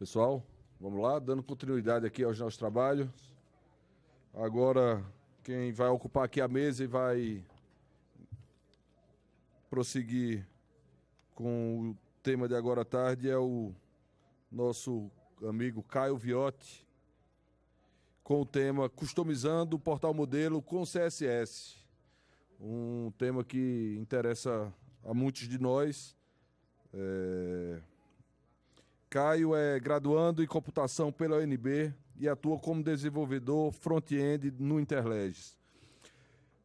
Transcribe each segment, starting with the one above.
Pessoal, vamos lá, dando continuidade aqui aos nossos trabalhos. Agora, quem vai ocupar aqui a mesa e vai prosseguir com o tema de agora à tarde é o nosso amigo Caio Viotti, com o tema Customizando o Portal Modelo com CSS. Um tema que interessa a muitos de nós. Caio é graduando em computação pela UNB e atua como desenvolvedor front-end no Interleges.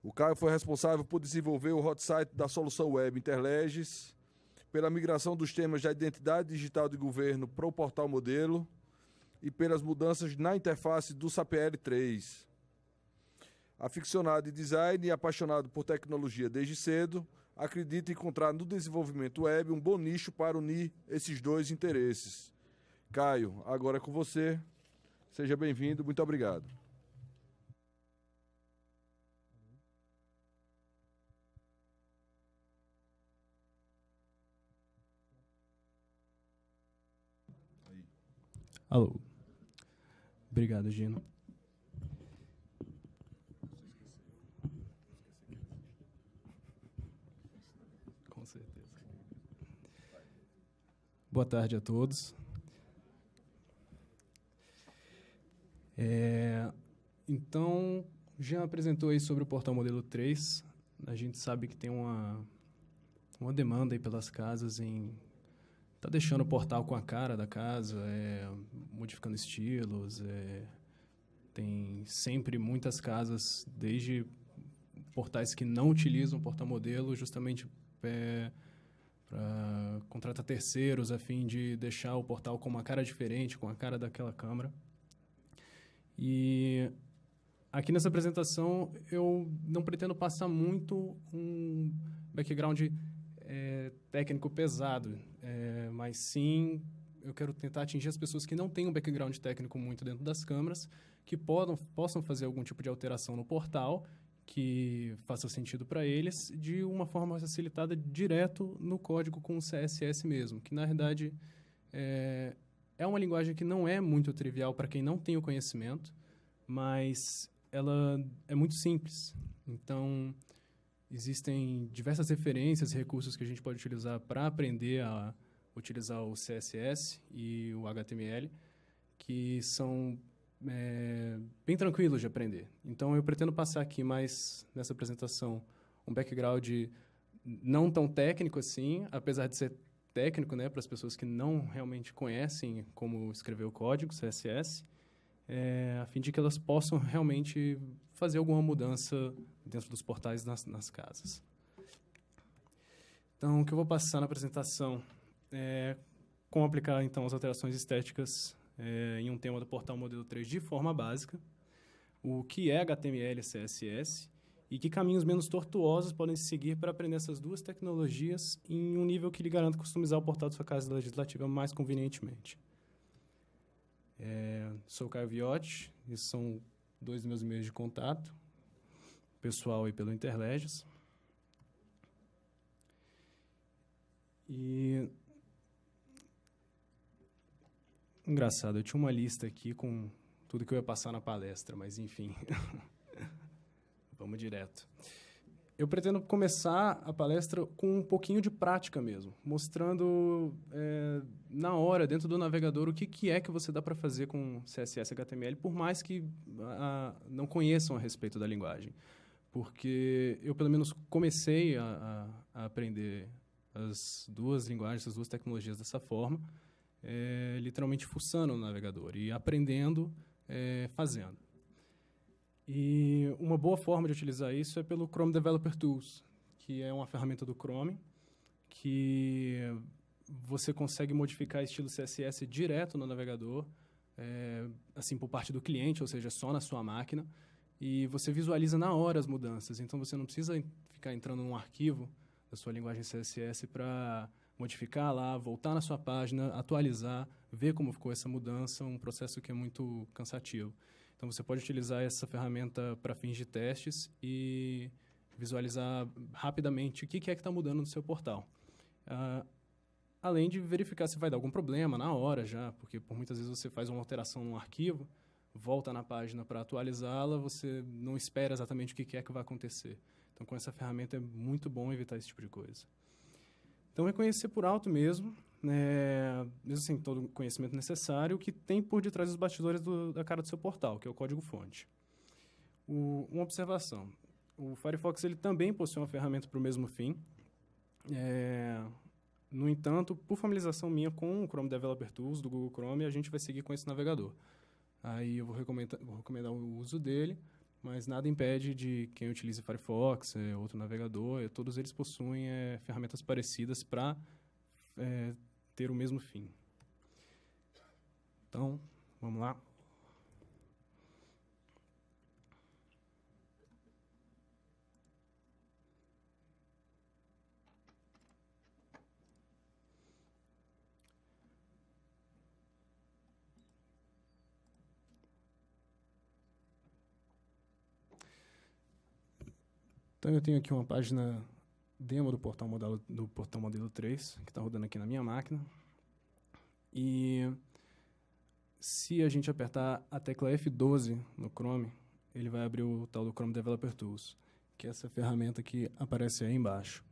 O Caio foi responsável por desenvolver o hot site da solução web Interleges, pela migração dos temas da identidade digital de governo para o portal modelo e pelas mudanças na interface do SAPL 3. Aficionado em design e apaixonado por tecnologia desde cedo, acredita encontrar no desenvolvimento web um bom nicho para unir esses dois interesses. Caio, agora é com você. Seja bem-vindo, muito obrigado. Alô. Obrigado, Gino. Com certeza. Boa tarde a todos. Então, Jean apresentou aí sobre o Portal Modelo 3. A gente sabe que tem uma demanda aí pelas casas em tá deixando o portal com a cara da casa, modificando estilos. Tem sempre muitas casas, desde portais que não utilizam o portal modelo, justamente para contratar terceiros a fim de deixar o portal com uma cara diferente, com a cara daquela câmara. E aqui nessa apresentação eu não pretendo passar muito um background técnico pesado, mas sim eu quero tentar atingir as pessoas que não têm um background técnico muito dentro das câmaras, que possam fazer algum tipo de alteração no portal que faça sentido para eles, de uma forma facilitada direto no código com o CSS mesmo, que na verdade é uma linguagem que não é muito trivial para quem não tem o conhecimento, mas ela é muito simples. Então, existem diversas referências e recursos que a gente pode utilizar para aprender a utilizar o CSS e o HTML, que são bem tranquilos de aprender. Então, eu pretendo passar aqui mais, nessa apresentação, um background não tão técnico assim, apesar de ser técnico, né, para as pessoas que não realmente conhecem como escrever o código CSS, a fim de que elas possam realmente fazer alguma mudança dentro dos portais nas casas. Então, o que eu vou passar na apresentação é como aplicar, então, as alterações estéticas em um tema do Portal Modelo 3 de forma básica, o que é HTML e CSS, e que caminhos menos tortuosos podem se seguir para aprender essas duas tecnologias em um nível que lhe garanta customizar o portal de sua casa legislativa mais convenientemente. Sou Caio Viotti, esses são 2 dos meus e-mails de contato, pessoal e pelo Interleges. E engraçado, eu tinha uma lista aqui com tudo que eu ia passar na palestra, mas enfim, vamos direto. Eu pretendo começar a palestra com um pouquinho de prática mesmo, mostrando na hora, dentro do navegador, o que é que você dá para fazer com CSS e HTML, por mais que não conheçam a respeito da linguagem. Porque eu, pelo menos, comecei a aprender as duas linguagens, as duas tecnologias dessa forma, literalmente fuçando no navegador e aprendendo, fazendo. E uma boa forma de utilizar isso é pelo Chrome Developer Tools, que é uma ferramenta do Chrome, que você consegue modificar estilo CSS direto no navegador, assim, por parte do cliente, ou seja, só na sua máquina, e você visualiza na hora as mudanças. Então, você não precisa ficar entrando num arquivo da sua linguagem CSS para modificar lá, voltar na sua página, atualizar, ver como ficou essa mudança, um processo que é muito cansativo. Então, você pode utilizar essa ferramenta para fins de testes e visualizar rapidamente o que é que está mudando no seu portal. além de verificar se vai dar algum problema na hora já, porque por muitas vezes você faz uma alteração num arquivo, volta na página para atualizá-la, você não espera exatamente o que é que vai acontecer. Então, com essa ferramenta é muito bom evitar esse tipo de coisa. Então, reconhecer por alto mesmo, mesmo sem todo o conhecimento necessário, o que tem por detrás dos bastidores da cara do seu portal, que é o código-fonte. Uma observação. O Firefox ele também possui uma ferramenta para o mesmo fim. No entanto, por familiarização minha com o Chrome Developer Tools do Google Chrome, a gente vai seguir com esse navegador. Aí eu vou recomendar o uso dele, mas nada impede de quem utilize Firefox, outro navegador, todos eles possuem ferramentas parecidas para ter o mesmo fim. Então, vamos lá. Então, eu tenho aqui uma página demo do portal modelo 3, que está rodando aqui na minha máquina. E se a gente apertar a tecla F12 no Chrome, ele vai abrir o tal do Chrome Developer Tools, que é essa ferramenta que aparece aí embaixo.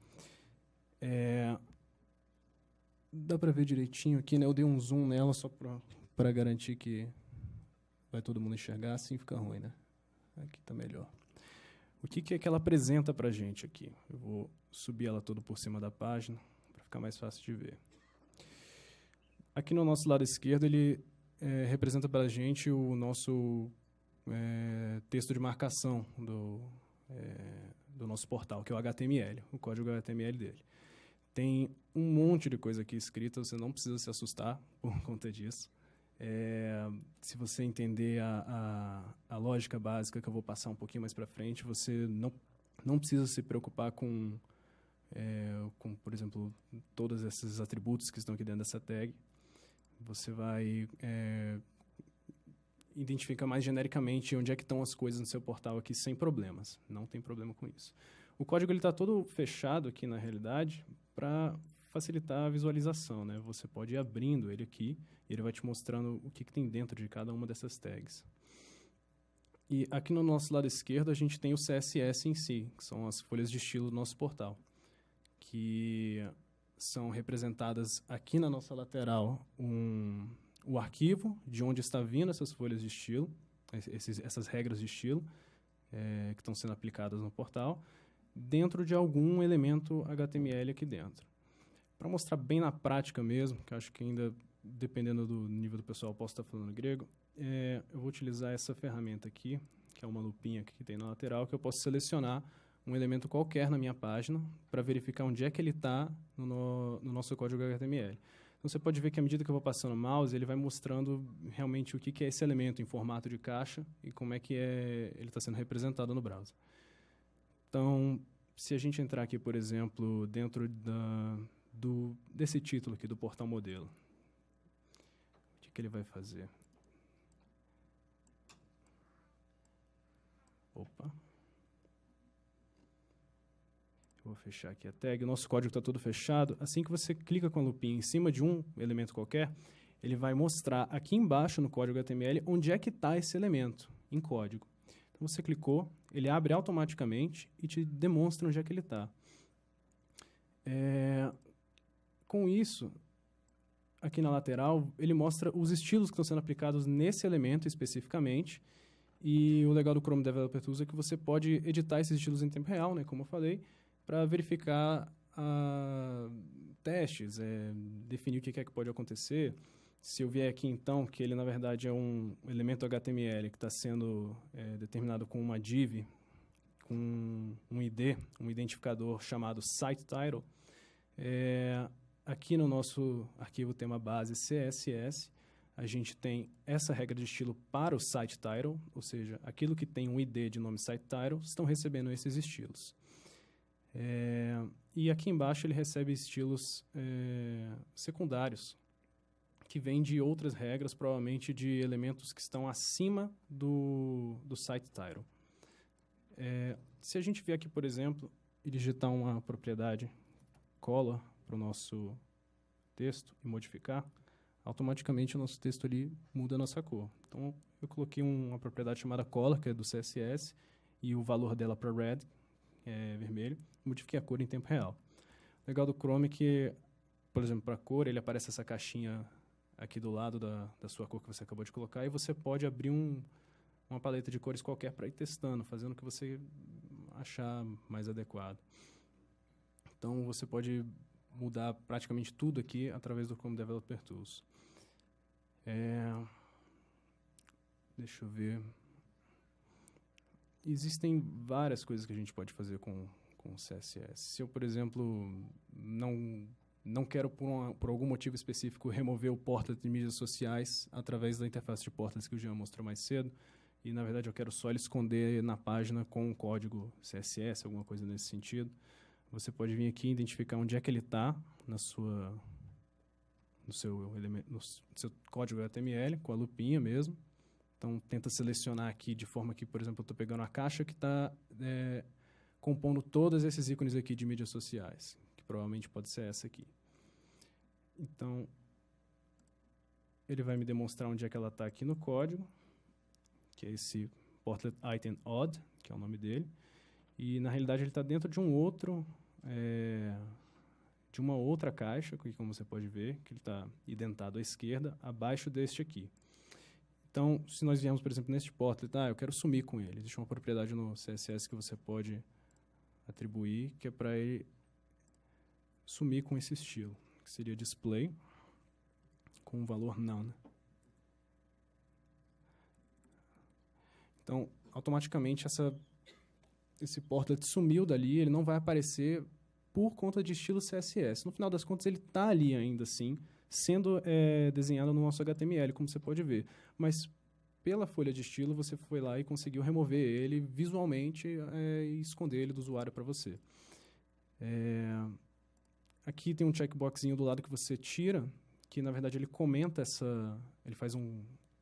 Dá para ver direitinho aqui, né? Eu dei um zoom nela só para garantir que vai todo mundo enxergar, assim fica ruim, né? Aqui está melhor. O que é que ela apresenta para a gente aqui? Eu vou subir ela toda por cima da página para ficar mais fácil de ver. Aqui no nosso lado esquerdo, ele representa para a gente o nosso texto de marcação do nosso portal, que é o HTML, o código HTML dele. Tem um monte de coisa aqui escrita, você não precisa se assustar por conta disso. Se você entender a lógica básica que eu vou passar um pouquinho mais para frente, você não precisa se preocupar com, por exemplo, todos esses atributos que estão aqui dentro dessa tag. Você vai identificar mais genericamente onde é que estão as coisas no seu portal aqui sem problemas. Não tem problema com isso. O código está todo fechado aqui na realidade para facilitar a visualização, né? Você pode ir abrindo ele aqui e ele vai te mostrando o que tem dentro de cada uma dessas tags. E aqui no nosso lado esquerdo a gente tem o CSS em si, que são as folhas de estilo do nosso portal, que são representadas aqui na nossa lateral o arquivo de onde está vindo essas folhas de estilo, essas regras de estilo que estão sendo aplicadas no portal, dentro de algum elemento HTML aqui dentro. Para mostrar bem na prática mesmo, que eu acho que ainda, dependendo do nível do pessoal, eu posso estar falando grego, eu vou utilizar essa ferramenta aqui, que é uma lupinha que tem na lateral, que eu posso selecionar um elemento qualquer na minha página para verificar onde é que ele está no nosso código HTML. Então, você pode ver que à medida que eu vou passando o mouse, ele vai mostrando realmente o que é esse elemento em formato de caixa e como é que ele está sendo representado no browser. Então, se a gente entrar aqui, por exemplo, dentro desse título aqui do portal modelo, o que ele vai fazer? Opa. Vou fechar aqui a tag. O nosso código está todo fechado. Assim que você clica com a lupinha em cima de um elemento qualquer, ele vai mostrar aqui embaixo no código HTML onde é que está esse elemento em código. Então, você clicou, ele abre automaticamente e te demonstra onde é que ele está. Com isso, aqui na lateral, ele mostra os estilos que estão sendo aplicados nesse elemento especificamente. E o legal do Chrome Developer Tools é que você pode editar esses estilos em tempo real, né, como eu falei, para verificar testes, definir o que é que pode acontecer. Se eu vier aqui, então, que ele, na verdade, é um elemento HTML que está sendo determinado com uma div, com um ID, um identificador chamado SiteTitle, aqui no nosso arquivo tema base CSS, a gente tem essa regra de estilo para o SiteTitle, ou seja, aquilo que tem um ID de nome SiteTitle estão recebendo esses estilos. E aqui embaixo ele recebe estilos secundários, que vêm de outras regras, provavelmente de elementos que estão acima do SiteTitle. Se a gente vier aqui, por exemplo, e digitar uma propriedade color para o nosso texto e modificar, automaticamente o nosso texto ali muda a nossa cor. Então, eu coloquei uma propriedade chamada color, que é do CSS, e o valor dela para red, vermelho, modifiquei a cor em tempo real. O legal do Chrome é que, por exemplo, para a cor, ele aparece essa caixinha aqui do lado da sua cor que você acabou de colocar, e você pode abrir uma paleta de cores qualquer para ir testando, fazendo o que você achar mais adequado. Então, você pode mudar praticamente tudo aqui através do Chrome Developer Tools. Deixa eu ver. Existem várias coisas que a gente pode fazer com o CSS. Se eu, por exemplo, não quero, por algum motivo específico, remover o portlet de mídias sociais através da interface de portlets que o Jean mostrou mais cedo, e, na verdade, eu quero só ele esconder na página com um código CSS, alguma coisa nesse sentido, você pode vir aqui e identificar onde é que ele está no seu código HTML, com a lupinha mesmo. Então, tenta selecionar aqui de forma que, por exemplo, eu estou pegando a caixa que está compondo todos esses ícones aqui de mídias sociais, que provavelmente pode ser essa aqui. Então, ele vai me demonstrar onde é que ela está aqui no código, que é esse portlet item odd, que é o nome dele. E, na realidade, ele está dentro de de uma outra caixa, que, como você pode ver, que ele está identado à esquerda, abaixo deste aqui. Então, se nós viermos, por exemplo, neste portlet, eu quero sumir com ele. Existe uma propriedade no CSS que você pode atribuir, que é para ele sumir com esse estilo, que seria display, com o valor none. Então, automaticamente, esse portlet sumiu dali, ele não vai aparecer por conta de estilo CSS. No final das contas, ele está ali ainda assim, sendo desenhado no nosso HTML, como você pode ver. Mas, pela folha de estilo, você foi lá e conseguiu remover ele visualmente e esconder ele do usuário para você. Aqui tem um checkboxzinho do lado que você tira, que, na verdade, ele comenta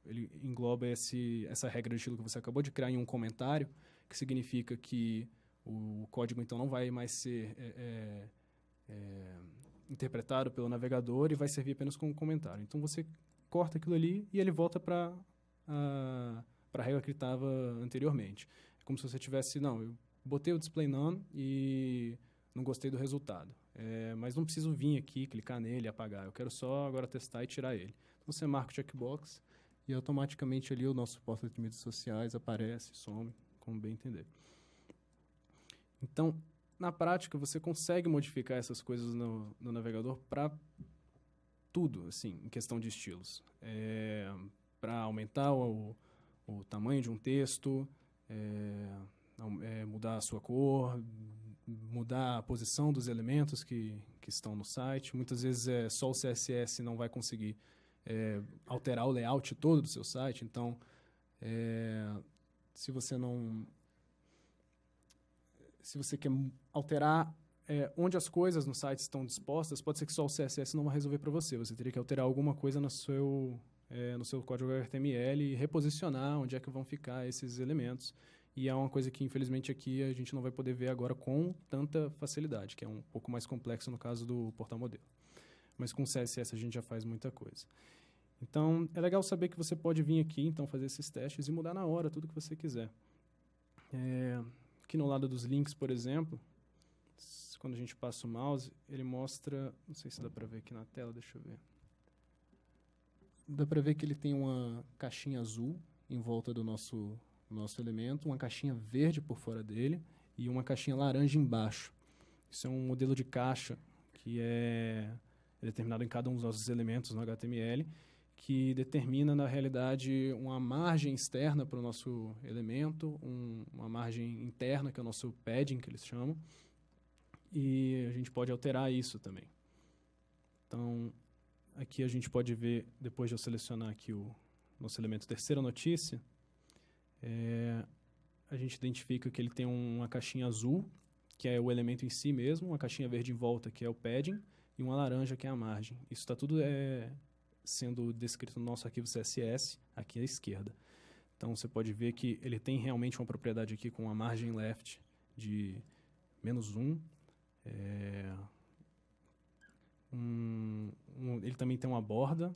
ele engloba essa regra de estilo que você acabou de criar em um comentário, que significa que o código, então, não vai mais ser interpretado pelo navegador e vai servir apenas como comentário. Então, você corta aquilo ali e ele volta para a regra que estava anteriormente. É como se você tivesse, eu botei o display none e não gostei do resultado. Mas não preciso vir aqui, clicar nele e apagar. Eu quero só agora testar e tirar ele. Então, você marca o checkbox e automaticamente ali o nosso portlet de mídias sociais aparece, some, como bem entender. Então, na prática, você consegue modificar essas coisas no navegador para tudo, assim, em questão de estilos. Para aumentar o tamanho de um texto, mudar a sua cor, mudar a posição dos elementos que estão no site. Muitas vezes só o CSS não vai conseguir alterar o layout todo do seu site. Então, se você quer alterar onde as coisas no site estão dispostas, pode ser que só o CSS não vai resolver para você. Você teria que alterar alguma coisa no seu código HTML e reposicionar onde é que vão ficar esses elementos. E é uma coisa que, infelizmente, aqui a gente não vai poder ver agora com tanta facilidade, que é um pouco mais complexo no caso do portal modelo. Mas com o CSS a gente já faz muita coisa. Então, é legal saber que você pode vir aqui, então, fazer esses testes e mudar na hora tudo que você quiser. Aqui no lado dos links, por exemplo, quando a gente passa o mouse, ele mostra... Não sei se dá para ver aqui na tela, deixa eu ver. Dá para ver que ele tem uma caixinha azul em volta do nosso elemento, uma caixinha verde por fora dele e uma caixinha laranja embaixo. Isso é um modelo de caixa que é determinado em cada um dos nossos elementos no HTML, que determina, na realidade, uma margem externa para o nosso elemento, uma margem interna, que é o nosso padding, que eles chamam, e a gente pode alterar isso também. Então, aqui a gente pode ver, depois de eu selecionar aqui o nosso elemento terceira notícia, a gente identifica que ele tem uma caixinha azul, que é o elemento em si mesmo, uma caixinha verde em volta, que é o padding, e uma laranja, que é a margem. Isso está tudo sendo descrito no nosso arquivo CSS, aqui à esquerda. Então, você pode ver que ele tem realmente uma propriedade aqui com a margem left de -1, ele também tem uma borda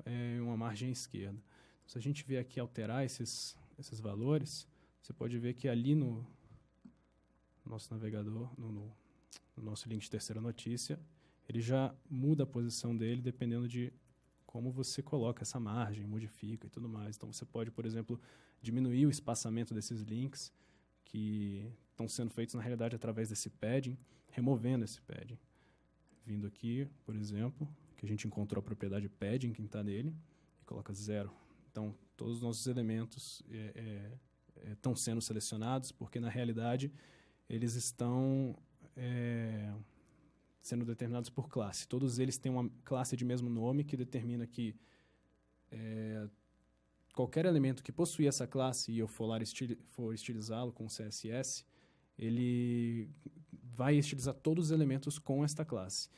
e uma margem esquerda. Se a gente vier aqui alterar esses valores, você pode ver que ali no nosso navegador, no nosso link de terceira notícia, ele já muda a posição dele dependendo de como você coloca essa margem, modifica e tudo mais. Então, você pode, por exemplo, diminuir o espaçamento desses links que estão sendo feitos, na realidade, através desse padding, removendo esse padding. Vindo aqui, por exemplo, que a gente encontrou a propriedade padding, que está nele, e coloca 0. Então, todos os nossos elementos estão sendo selecionados, porque, na realidade, eles estão sendo determinados por classe. Todos eles têm uma classe de mesmo nome que determina que qualquer elemento que possuir essa classe e eu for estilizá-lo com CSS, ele vai estilizar todos os elementos com esta classe.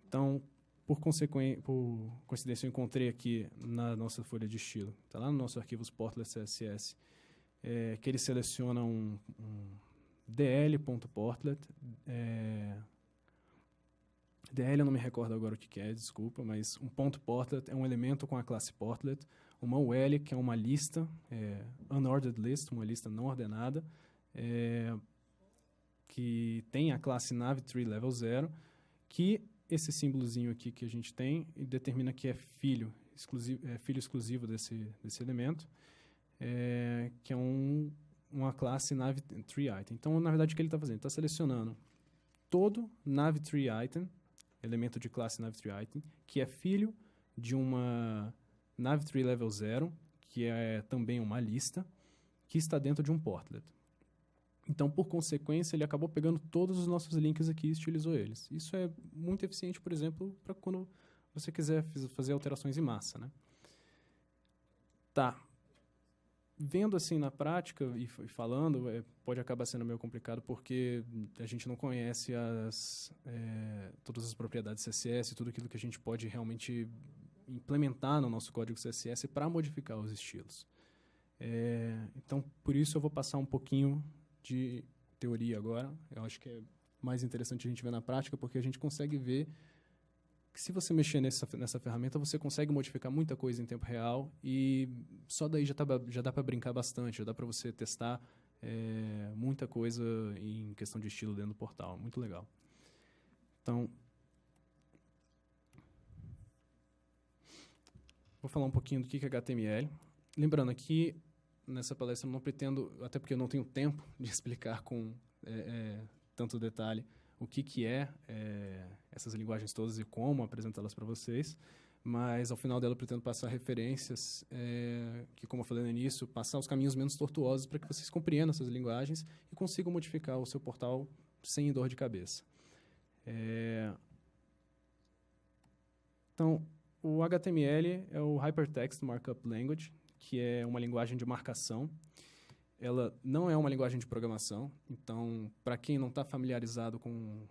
Então, por coincidência, eu encontrei aqui na nossa folha de estilo, está lá no nosso arquivos Portlet CSS, que ele seleciona um dl.portlet. DL eu não me recordo agora o que é, desculpa, mas um ponto portlet é um elemento com a classe portlet, uma UL, que é uma lista, unordered list, uma lista não ordenada, que tem a classe navtree level 0, que esse símbolozinho aqui que a gente tem determina que é filho exclusivo desse elemento, que é uma classe navtree item. Então, na verdade, o que ele está fazendo? Ele está selecionando todo navtree item, elemento de classe navtree item, que é filho de uma navtree level 0, que é também uma lista, que está dentro de um portlet. Então, por consequência, ele acabou pegando todos os nossos links aqui e estilizou eles. Isso é muito eficiente, por exemplo, para quando você quiser fazer alterações em massa, né? Tá. Vendo assim na prática e falando, pode acabar sendo meio complicado porque a gente não conhece todas as propriedades CSS, tudo aquilo que a gente pode realmente implementar no nosso código CSS para modificar os estilos. Então, por isso eu vou passar um pouquinho de teoria agora. Eu acho que é mais interessante a gente ver na prática, porque a gente consegue ver que se você mexer nessa ferramenta, você consegue modificar muita coisa em tempo real e só daí já dá para brincar bastante, já dá para você testar muita coisa em questão de estilo dentro do portal. Muito legal. Então, vou falar um pouquinho do que é HTML. Lembrando aqui, nessa palestra eu não pretendo, até porque eu não tenho tempo de explicar com tanto detalhe o que é essas linguagens todas e como apresentá-las para vocês, mas ao final dela eu pretendo passar referências que, como eu falei no início, passar os caminhos menos tortuosos para que vocês compreendam essas linguagens e consigam modificar o seu portal sem dor de cabeça. Então, o HTML é o Hypertext Markup Language, que é uma linguagem de marcação. Ela não é uma linguagem de programação, então, para quem não está familiarizado com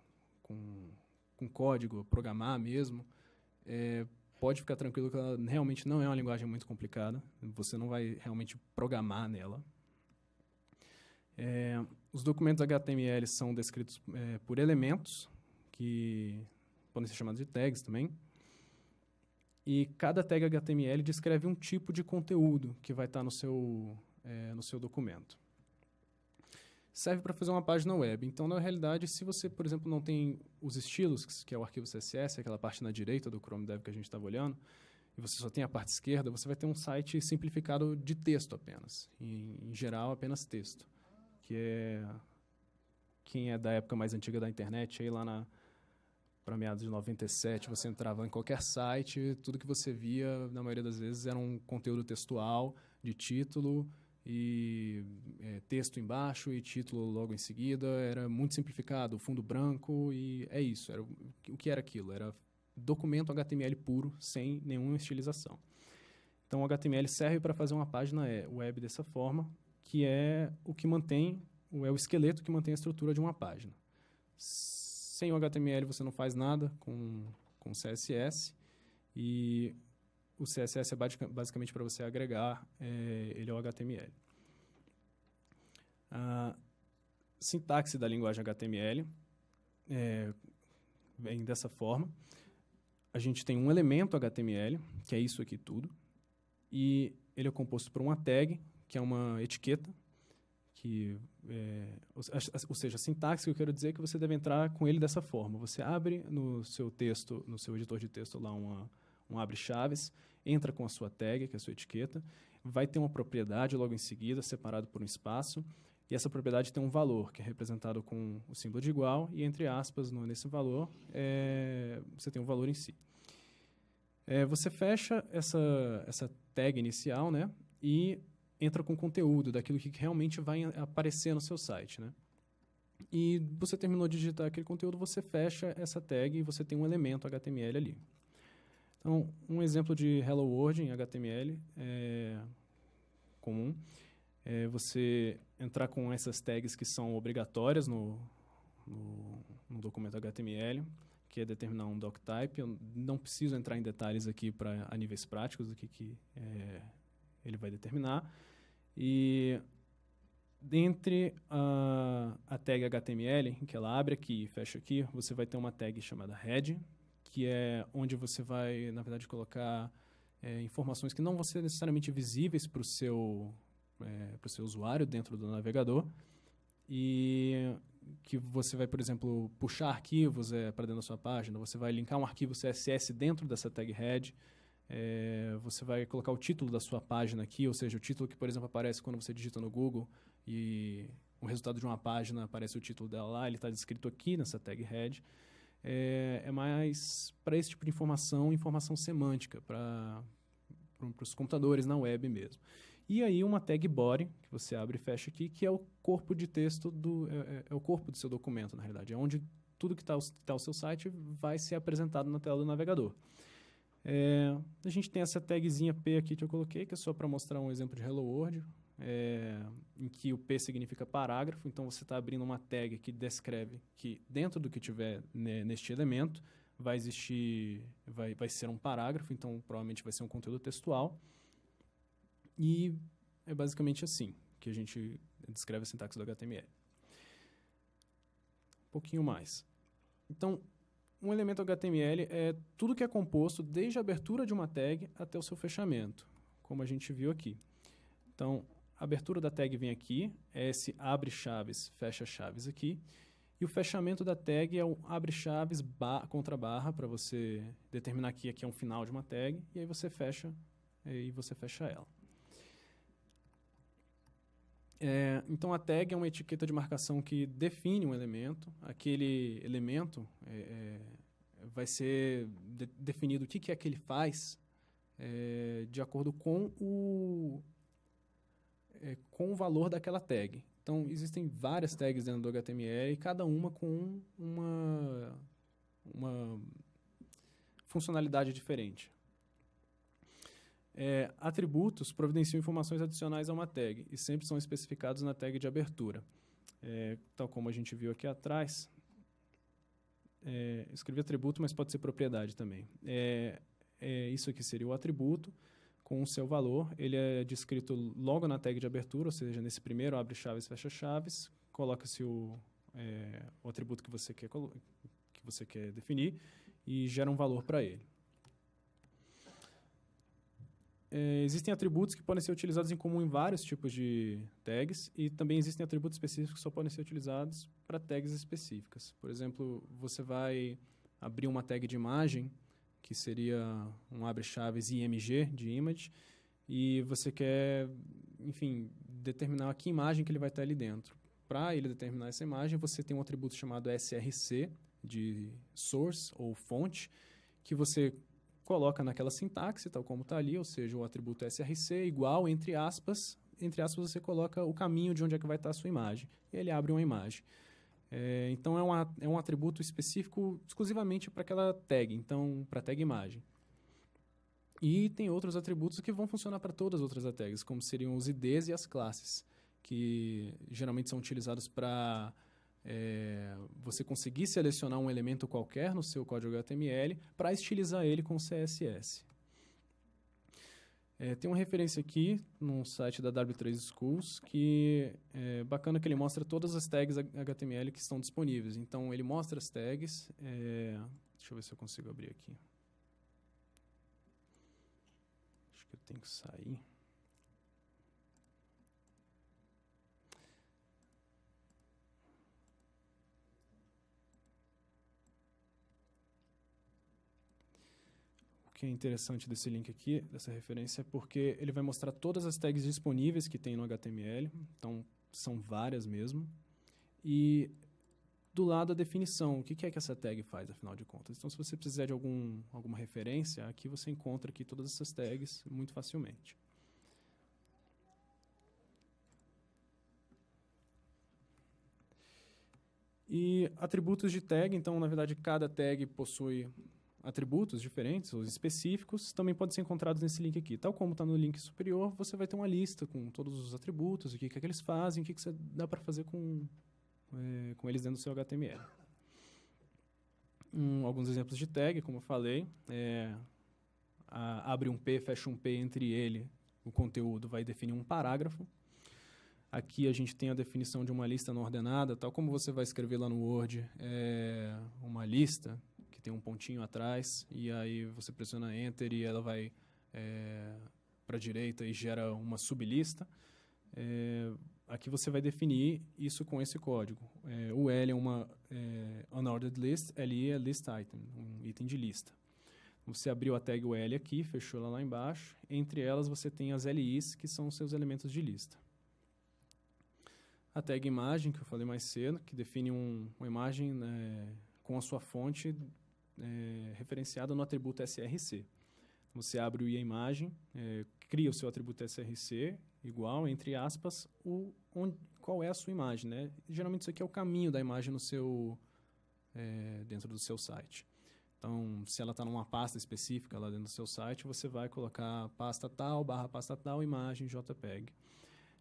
código, programar mesmo, pode ficar tranquilo que ela realmente não é uma linguagem muito complicada, você não vai realmente programar nela. Os documentos HTML são descritos por elementos, que podem ser chamados de tags também, e cada tag HTML descreve um tipo de conteúdo que vai estar no seu documento. Serve para fazer uma página web. Então, na realidade, se você, por exemplo, não tem os estilos, que é o arquivo CSS, aquela parte na direita do Chrome Dev que a gente estava olhando, e você só tem a parte esquerda, você vai ter um site simplificado de texto apenas. Em geral, apenas texto. Quem é da época mais antiga da internet, aí lá para meados de 97, você entrava em qualquer site, tudo que você via, na maioria das vezes, era um conteúdo textual de título e texto embaixo e título logo em seguida. Era muito simplificado, fundo branco e é isso. O que era aquilo? Era documento HTML puro, sem nenhuma estilização. Então, o HTML serve para fazer uma página web dessa forma, que é o que mantém, é o esqueleto que mantém a estrutura de uma página. Sem o HTML você não faz nada com CSS e o CSS é basicamente para você agregar, ele é o HTML. A sintaxe da linguagem HTML vem dessa forma. a gente tem um elemento HTML, que é isso aqui tudo, e ele é composto por uma tag, que é uma etiqueta, ou seja, a sintaxe que eu quero dizer é que você deve entrar com ele dessa forma. Você abre no seu texto, no seu editor de texto lá um abre-chaves, entra com a sua tag, que é a sua etiqueta, vai ter uma propriedade logo em seguida, separado por um espaço, e essa propriedade tem um valor, que é representado com o símbolo de igual, e entre aspas, nesse valor, você tem um valor em si. Você fecha essa tag inicial, né, e entra com conteúdo daquilo que realmente vai aparecer no seu site, né? E você terminou de digitar aquele conteúdo, você fecha essa tag e você tem um elemento HTML ali. Então, um exemplo de Hello World em HTML comum é você entrar com essas tags que são obrigatórias no documento HTML, que é determinar um doctype. Eu não preciso entrar em detalhes aqui a níveis práticos do que ele vai determinar. E dentre a tag HTML, que ela abre aqui e fecha aqui, você vai ter uma tag chamada head, que é onde você vai, na verdade, colocar informações que não vão ser necessariamente visíveis para o seu usuário dentro do navegador, e que você vai, por exemplo, puxar arquivos para dentro da sua página, você vai linkar um arquivo CSS dentro dessa tag head, você vai colocar o título da sua página aqui, ou seja, o título que, por exemplo, aparece quando você digita no Google e o resultado de uma página aparece o título dela lá, ele está descrito aqui nessa tag head. É mais para esse tipo de informação semântica, para os computadores na web mesmo. E aí uma tag body, que você abre e fecha aqui, que é o corpo de texto, é o corpo do seu documento, na realidade. É onde tudo que está o seu site vai ser apresentado na tela do navegador. A gente tem essa tagzinha P aqui que eu coloquei, que é só para mostrar um exemplo de Hello World, em que o P significa parágrafo. Então, você está abrindo uma tag que descreve que dentro do que tiver neste elemento vai ser um parágrafo, então provavelmente vai ser um conteúdo textual. E é basicamente assim que a gente descreve a sintaxe do HTML. Um pouquinho mais. Então, um elemento HTML é tudo que é composto desde a abertura de uma tag até o seu fechamento, como a gente viu aqui. Então, a abertura da tag vem aqui, é esse abre chaves, fecha chaves aqui, e o fechamento da tag é o abre chaves contra barra, para você determinar que aqui é um final de uma tag, e aí você fecha ela. Então, a tag é uma etiqueta de marcação que define um elemento. Aquele elemento vai ser definido o que é que ele faz de acordo com o valor daquela tag. Então, existem várias tags dentro do HTML, e cada uma com uma funcionalidade diferente. Atributos providenciam informações adicionais a uma tag e sempre são especificados na tag de abertura. Tal como a gente viu aqui atrás, escrevi atributo, mas pode ser propriedade também. Isso aqui seria o atributo com o seu valor. Ele é descrito logo na tag de abertura, ou seja, nesse primeiro abre chaves, fecha chaves, coloca-se o atributo que você quer definir e gera um valor para ele. Existem atributos que podem ser utilizados em comum em vários tipos de tags, e também existem atributos específicos que só podem ser utilizados para tags específicas. Por exemplo, você vai abrir uma tag de imagem, que seria um abre-chaves img, de image, e você quer, enfim, determinar que imagem que ele vai estar ali dentro. Para ele determinar essa imagem, você tem um atributo chamado src, de source ou fonte, que você coloca naquela sintaxe, tal como está ali, ou seja, o atributo src igual, entre aspas, você coloca o caminho de onde é que vai estar a sua imagem, e ele abre uma imagem. Então, é um atributo específico exclusivamente para aquela tag, então, para a tag imagem. E tem outros atributos que vão funcionar para todas as outras tags, como seriam os IDs e as classes, que geralmente são utilizados para você conseguir selecionar um elemento qualquer no seu código HTML para estilizar ele com CSS. Tem uma referência aqui no site da W3 Schools que é bacana, que ele mostra todas as tags HTML que estão disponíveis. Então, ele mostra as tags. Deixa eu ver se eu consigo abrir aqui. Eu tenho que sair. O que é interessante desse link aqui, dessa referência, é porque ele vai mostrar todas as tags disponíveis que tem no HTML. Então, são várias mesmo. E do lado a definição, o que é que essa tag faz, afinal de contas. Então, se você precisar de alguma referência, aqui você encontra aqui todas essas tags muito facilmente. E atributos de tag, então, na verdade, cada tag possui atributos diferentes ou específicos, também podem ser encontrados nesse link aqui. Tal como está no link superior, você vai ter uma lista com todos os atributos, o que é que eles fazem, o que você dá para fazer com eles dentro do seu HTML. Alguns exemplos de tag, como eu falei, abre um P, fecha um P, entre ele, o conteúdo vai definir um parágrafo. Aqui a gente tem a definição de uma lista não ordenada, tal como você vai escrever lá no Word, uma lista que tem um pontinho atrás, e aí você pressiona Enter e ela vai para a direita e gera uma sublista. Aqui você vai definir isso com esse código. O L é uma unordered list, LI é list item, um item de lista. Você abriu a tag UL aqui, fechou ela lá embaixo. Entre elas você tem as LIs, que são os seus elementos de lista. A tag imagem, que eu falei mais cedo, que define uma imagem com a sua fonte referenciada no atributo src. Você abre o imagem, cria o seu atributo src, igual, entre aspas, qual é a sua imagem, né? Geralmente isso aqui é o caminho da imagem dentro do seu site. Então, se ela está numa pasta específica lá dentro do seu site, você vai colocar pasta tal, / pasta tal, imagem, JPEG.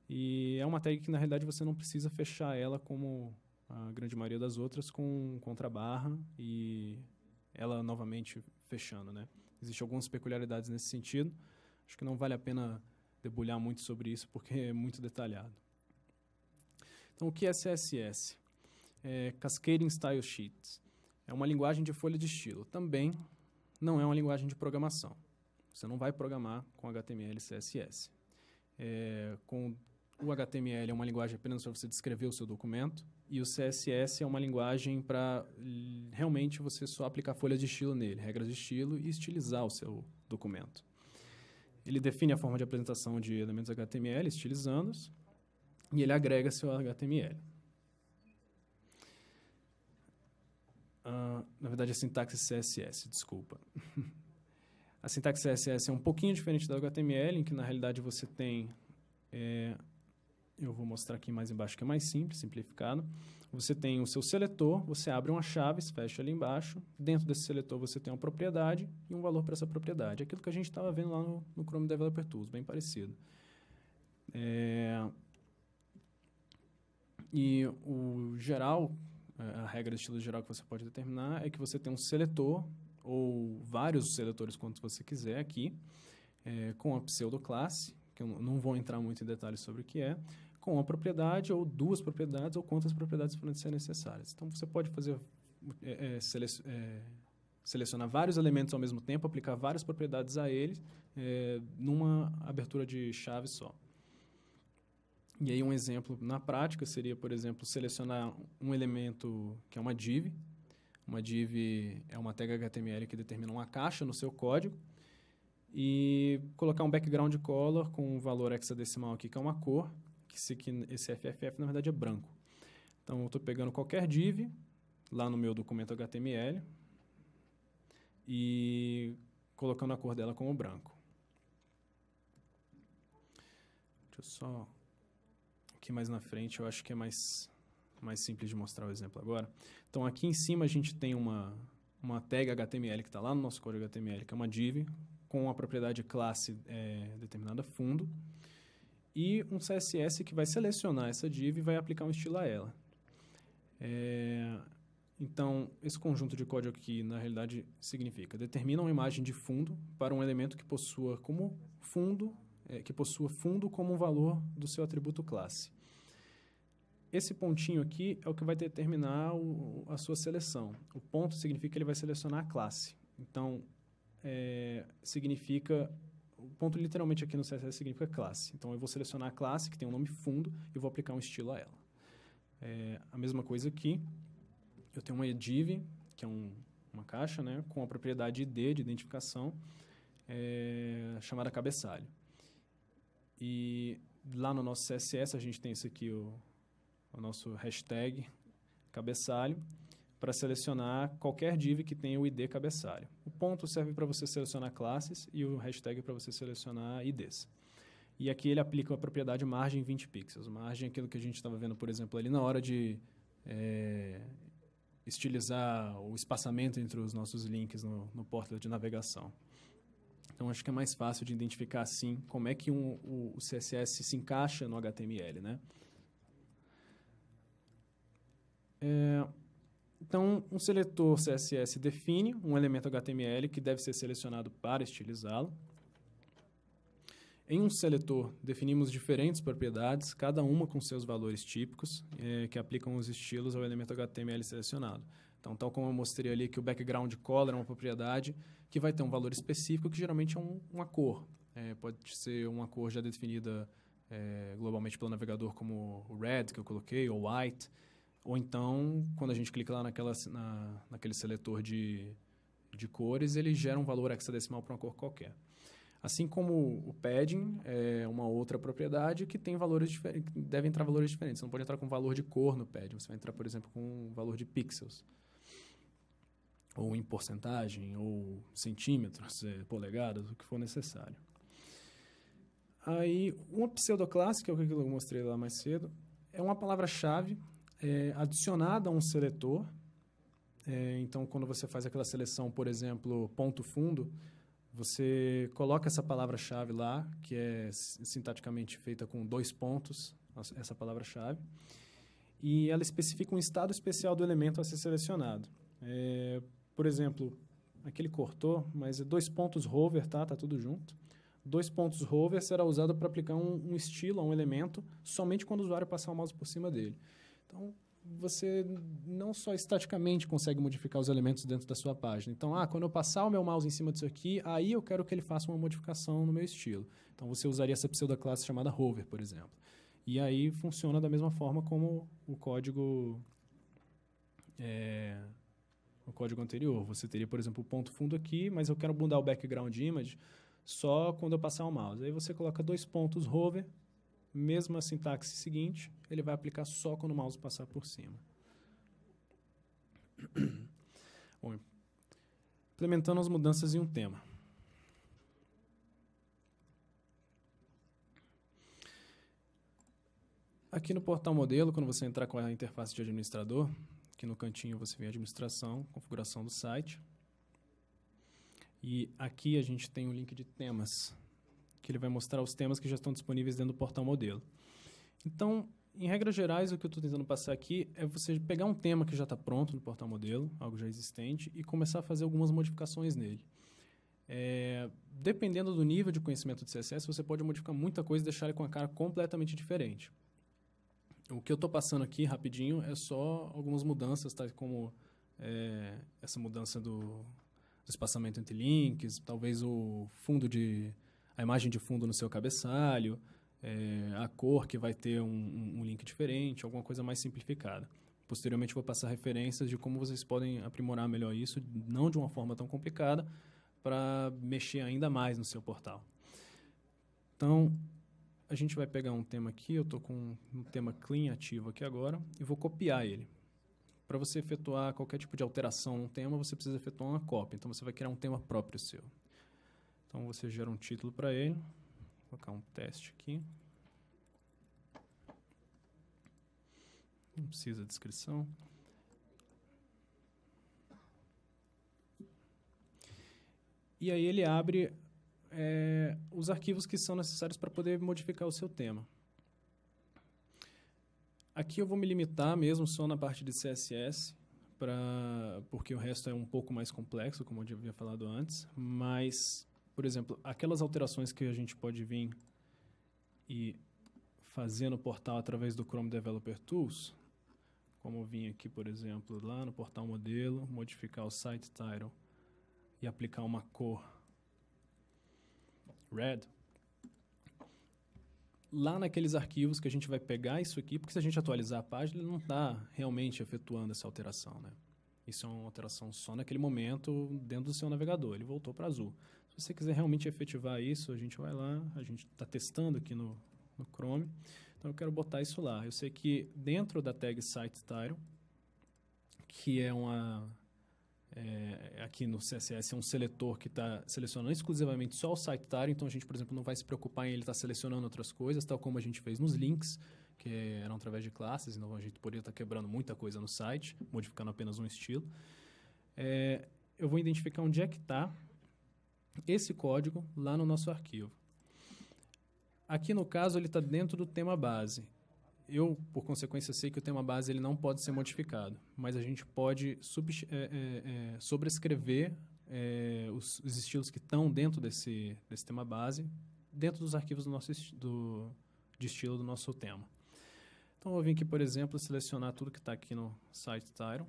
E é uma tag que, na realidade, você não precisa fechar ela como a grande maioria das outras com contrabarra e ela novamente fechando, né? Existem algumas peculiaridades nesse sentido. Acho que não vale a pena debulhar muito sobre isso, porque é muito detalhado. Então, o que é CSS? Cascading Style Sheets. É uma linguagem de folha de estilo. Também não é uma linguagem de programação. Você não vai programar com HTML e CSS. Com o HTML é uma linguagem apenas para você descrever o seu documento, e o CSS é uma linguagem para realmente você só aplicar folhas de estilo nele, regras de estilo, e estilizar o seu documento. Ele define a forma de apresentação de elementos HTML, estilizando-os, e ele agrega seu HTML. Na verdade, a sintaxe CSS, desculpa. A sintaxe CSS é um pouquinho diferente do HTML, em que, na realidade, você tem... eu vou mostrar aqui mais embaixo, que é mais simples, simplificado. Você tem o seu seletor, você abre uma chave, fecha ali embaixo. Dentro desse seletor, você tem uma propriedade e um valor para essa propriedade. Aquilo que a gente estava vendo lá no Chrome Developer Tools, bem parecido. E o geral, a regra de estilo geral que você pode determinar é que você tem um seletor, ou vários seletores, quanto você quiser aqui, com a pseudoclasse, que eu não vou entrar muito em detalhes sobre o que é, com uma propriedade, ou duas propriedades, ou quantas propriedades forem ser necessárias. Então, você pode fazer selecionar vários elementos ao mesmo tempo, aplicar várias propriedades a eles, numa abertura de chave só. E aí um exemplo na prática seria, por exemplo, selecionar um elemento que é uma div. Uma div é uma tag HTML que determina uma caixa no seu código, e colocar um background color com um valor hexadecimal aqui, que é uma cor, que esse FFF, na verdade, é branco. Então, eu estou pegando qualquer div, lá no meu documento HTML, e colocando a cor dela como branco. Deixa eu só... Aqui mais na frente, eu acho que é mais simples de mostrar o exemplo agora. Então, aqui em cima, a gente tem uma tag HTML que está lá no nosso código HTML, que é uma div, com a propriedade classe determinada fundo, e um CSS que vai selecionar essa div e vai aplicar um estilo a ela. Então, esse conjunto de código aqui, na realidade, significa determina uma imagem de fundo para um elemento que possua como fundo, como um valor do seu atributo classe. Esse pontinho aqui é o que vai determinar a sua seleção. O ponto significa que ele vai selecionar a classe. Então, significa o ponto literalmente aqui no CSS significa classe. Então, eu vou selecionar a classe, que tem um nome fundo, e vou aplicar um estilo a ela. A mesma coisa aqui, eu tenho uma div, que é uma caixa, né, com a propriedade ID de identificação, chamada cabeçalho. E lá no nosso CSS, a gente tem esse aqui, o nosso hashtag cabeçalho, para selecionar qualquer div que tenha o ID cabeçalho. O ponto serve para você selecionar classes e o hashtag para você selecionar IDs. E aqui ele aplica a propriedade margem 20 pixels. Margem é aquilo que a gente estava vendo, por exemplo, ali na hora de estilizar o espaçamento entre os nossos links no portal de navegação. Então, acho que é mais fácil de identificar, assim, como é que o CSS se encaixa no HTML, né? Então, um seletor CSS define um elemento HTML que deve ser selecionado para estilizá-lo. Em um seletor, definimos diferentes propriedades, cada uma com seus valores típicos, que aplicam os estilos ao elemento HTML selecionado. Então, tal como eu mostrei ali que o background color é uma propriedade que vai ter um valor específico, que geralmente é uma cor. Pode ser uma cor já definida globalmente pelo navegador como o red, que eu coloquei, ou white. Ou então, quando a gente clica lá naquele seletor de cores, ele gera um valor hexadecimal para uma cor qualquer. Assim como o padding é uma outra propriedade que tem valores diferentes, deve entrar valores diferentes. Você não pode entrar com valor de cor no padding, você vai entrar, por exemplo, com um valor de pixels. Ou em porcentagem, ou centímetros, polegadas, o que for necessário. Aí, uma pseudoclasse, que é o que eu mostrei lá mais cedo, é uma palavra-chave adicionada a um seletor. Então, quando você faz aquela seleção, por exemplo, ponto fundo, você coloca essa palavra-chave lá, que é sintaticamente feita com 2 pontos, essa palavra-chave, e ela especifica um estado especial do elemento a ser selecionado. Por exemplo, aqui ele cortou, mas 2 pontos hover, tá tudo junto. 2 pontos hover será usado para aplicar um estilo a um elemento somente quando o usuário passar o mouse por cima dele. Então, você não só estaticamente consegue modificar os elementos dentro da sua página. Então, quando eu passar o meu mouse em cima disso aqui, aí eu quero que ele faça uma modificação no meu estilo. Então, você usaria essa pseudoclasse chamada hover, por exemplo. E aí funciona da mesma forma como o código anterior. Você teria, por exemplo, o ponto fundo aqui, mas eu quero mudar o background image só quando eu passar o mouse. Aí você coloca 2 pontos hover, mesma sintaxe seguinte, ele vai aplicar só quando o mouse passar por cima. Bom, implementando as mudanças em um tema. Aqui no portal modelo, quando você entrar com a interface de administrador, aqui no cantinho você vê administração, configuração do site. E aqui a gente tem um link de temas, que ele vai mostrar os temas que já estão disponíveis dentro do portal modelo. Então, em regras gerais, o que eu estou tentando passar aqui é você pegar um tema que já está pronto no portal modelo, algo já existente, e começar a fazer algumas modificações nele. Dependendo do nível de conhecimento de CSS, você pode modificar muita coisa e deixar ele com a cara completamente diferente. O que eu estou passando aqui, rapidinho, é só algumas mudanças, tá? Como essa mudança do espaçamento entre links, talvez a imagem de fundo no seu cabeçalho, a cor que vai ter um link diferente, alguma coisa mais simplificada. Posteriormente, vou passar referências de como vocês podem aprimorar melhor isso, não de uma forma tão complicada, para mexer ainda mais no seu portal. Então, a gente vai pegar um tema aqui, eu estou com um tema clean ativo aqui agora, e vou copiar ele. Para você efetuar qualquer tipo de alteração no tema, você precisa efetuar uma cópia. Então, você vai criar um tema próprio seu. Então, você gera um título para ele. Vou colocar um teste aqui. Não precisa de descrição. E aí ele abre os arquivos que são necessários para poder modificar o seu tema. Aqui eu vou me limitar mesmo só na parte de CSS, porque o resto é um pouco mais complexo, como eu já havia falado antes. Mas, por exemplo, aquelas alterações que a gente pode vir e fazer no portal através do Chrome Developer Tools, como eu vim aqui, por exemplo, lá no portal modelo, modificar o site title e aplicar uma cor red, lá naqueles arquivos que a gente vai pegar isso aqui, porque se a gente atualizar a página, ele não está realmente efetuando essa alteração, né? Isso é uma alteração só naquele momento dentro do seu navegador. Ele voltou para azul. Se você quiser realmente efetivar isso, a gente vai lá, a gente está testando aqui no Chrome. Então, eu quero botar isso lá. Eu sei que dentro da tag site title, que é aqui no CSS é um seletor que está selecionando exclusivamente só o site title, então a gente, por exemplo, não vai se preocupar em ele estar selecionando outras coisas, tal como a gente fez nos links, que eram através de classes, então a gente poderia estar quebrando muita coisa no site, modificando apenas um estilo. Eu vou identificar onde é que está esse código lá no nosso arquivo. Aqui, no caso, ele está dentro do tema base. Eu, por consequência, sei que o tema base ele não pode ser modificado, mas a gente pode sobrescrever os estilos que estão dentro desse tema base, dentro dos arquivos de estilo do nosso tema. Então, eu vou vir aqui, por exemplo, selecionar tudo que está aqui no site title.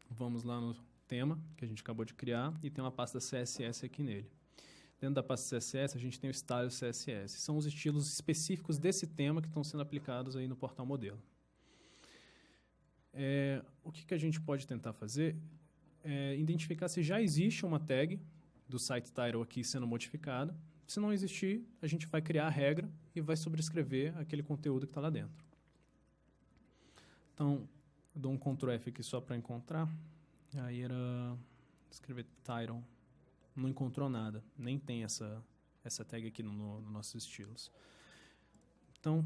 Vamos lá no tema que a gente acabou de criar e tem uma pasta CSS aqui nele. Dentro da pasta CSS, a gente tem o style CSS. São os estilos específicos desse tema que estão sendo aplicados aí no portal modelo. O que a gente pode tentar fazer é identificar se já existe uma tag do site title aqui sendo modificada. Se não existir, a gente vai criar a regra e vai sobrescrever aquele conteúdo que está lá dentro. Então, eu dou um Ctrl F aqui só para encontrar. Aí era escrever title. Não encontrou nada, nem tem essa tag aqui no nossos estilos. Então,